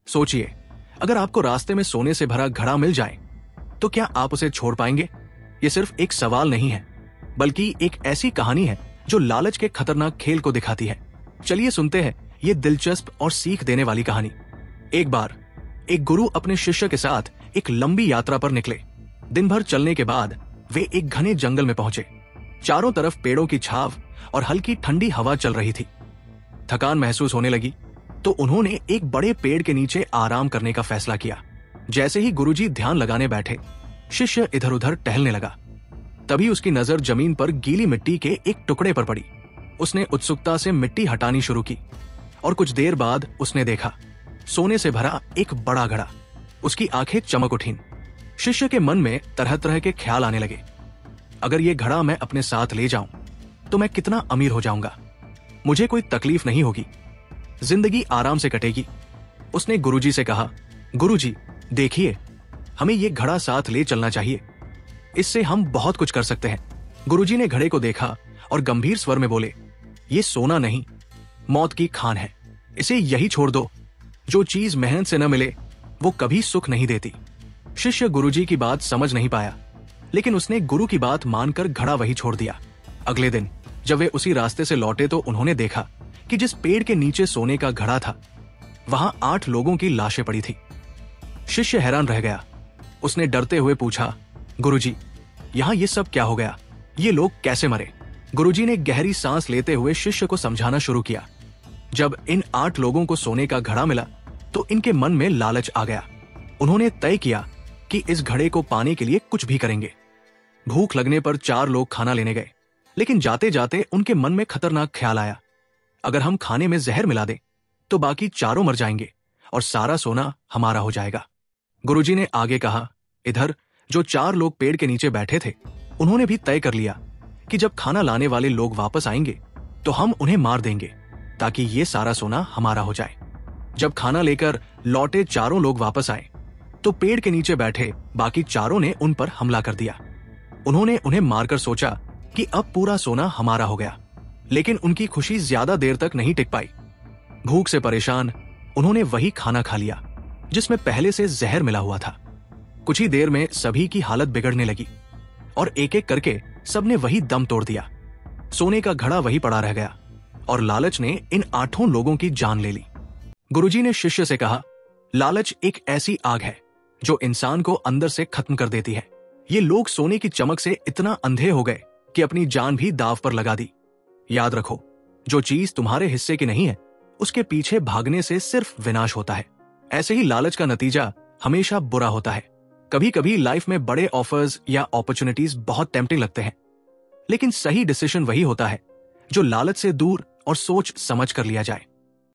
सोचिए, अगर आपको रास्ते में सोने से भरा घड़ा मिल जाए तो क्या आप उसे छोड़ पाएंगे? ये सिर्फ एक सवाल नहीं है, बल्कि एक ऐसी कहानी है जो लालच के खतरनाक खेल को दिखाती है। चलिए सुनते हैं ये दिलचस्प और सीख देने वाली कहानी। एक बार एक गुरु अपने शिष्य के साथ एक लंबी यात्रा पर निकले। दिन भर चलने के बाद वे एक घने जंगल में पहुंचे। चारों तरफ पेड़ों की छाव और हल्की ठंडी हवा चल रही थी। थकान महसूस होने लगी तो उन्होंने एक बड़े पेड़ के नीचे आराम करने का फैसला किया। जैसे ही गुरुजी ध्यान लगाने बैठे, शिष्य इधर उधर टहलने लगा। तभी उसकी नजर जमीन पर गीली मिट्टी के एक टुकड़े पर पड़ी। उसने उत्सुकता से मिट्टी हटानी शुरू की और कुछ देर बाद उसने देखा सोने से भरा एक बड़ा घड़ा। उसकी आंखें चमक उठीं। शिष्य के मन में तरह तरह के ख्याल आने लगे। अगर ये घड़ा मैं अपने साथ ले जाऊं तो मैं कितना अमीर हो जाऊंगा। मुझे कोई तकलीफ नहीं होगी, जिंदगी आराम से कटेगी। उसने गुरुजी से कहा, गुरुजी देखिए, हमें ये घड़ा साथ ले चलना चाहिए। इससे हम बहुत कुछ कर सकते हैं। गुरुजी ने घड़े को देखा और गंभीर स्वर में बोले, ये सोना नहीं, मौत की खान है। इसे यही छोड़ दो। जो चीज मेहनत से न मिले वो कभी सुख नहीं देती। शिष्य गुरुजी की बात समझ नहीं पाया, लेकिन उसने गुरु की बात मानकर घड़ा वही छोड़ दिया। अगले दिन जब वे उसी रास्ते से लौटे तो उन्होंने देखा कि जिस पेड़ के नीचे सोने का घड़ा था, वहां 8 लोगों की लाशें पड़ी थी। शिष्य हैरान रह गया। उसने डरते हुए पूछा, गुरुजी, यहां ये सब क्या हो गया? ये लोग कैसे मरे? गुरुजी ने गहरी सांस लेते हुए शिष्य को समझाना शुरू किया। जब इन 8 लोगों को सोने का घड़ा मिला तो इनके मन में लालच आ गया। उन्होंने तय किया कि इस घड़े को पाने के लिए कुछ भी करेंगे। भूख लगने पर 4 लोग खाना लेने गए, लेकिन जाते जाते उनके मन में खतरनाक ख्याल आया। अगर हम खाने में जहर मिला दें तो बाकी चारों मर जाएंगे और सारा सोना हमारा हो जाएगा। गुरुजी ने आगे कहा, इधर जो 4 लोग पेड़ के नीचे बैठे थे, उन्होंने भी तय कर लिया कि जब खाना लाने वाले लोग वापस आएंगे तो हम उन्हें मार देंगे ताकि ये सारा सोना हमारा हो जाए। जब खाना लेकर लौटे चारों लोग वापस आए तो पेड़ के नीचे बैठे बाकी चारों ने उन पर हमला कर दिया। उन्होंने उन्हें मारकर सोचा कि अब पूरा सोना हमारा हो गया, लेकिन उनकी खुशी ज्यादा देर तक नहीं टिक पाई। भूख से परेशान उन्होंने वही खाना खा लिया जिसमें पहले से जहर मिला हुआ था। कुछ ही देर में सभी की हालत बिगड़ने लगी और एक एक करके सबने वही दम तोड़ दिया। सोने का घड़ा वही पड़ा रह गया और लालच ने इन 8 लोगों की जान ले ली। गुरुजी ने शिष्य से कहा, लालच एक ऐसी आग है जो इंसान को अंदर से खत्म कर देती है। ये लोग सोने की चमक से इतना अंधे हो गए कि अपनी जान भी दांव पर लगा दी। याद रखो, जो चीज तुम्हारे हिस्से की नहीं है उसके पीछे भागने से सिर्फ विनाश होता है। ऐसे ही लालच का नतीजा हमेशा बुरा होता है। कभी कभी लाइफ में बड़े ऑफर्स या अपॉर्चुनिटीज बहुत टेम्पटिंग लगते हैं, लेकिन सही डिसीजन वही होता है जो लालच से दूर और सोच समझ कर लिया जाए।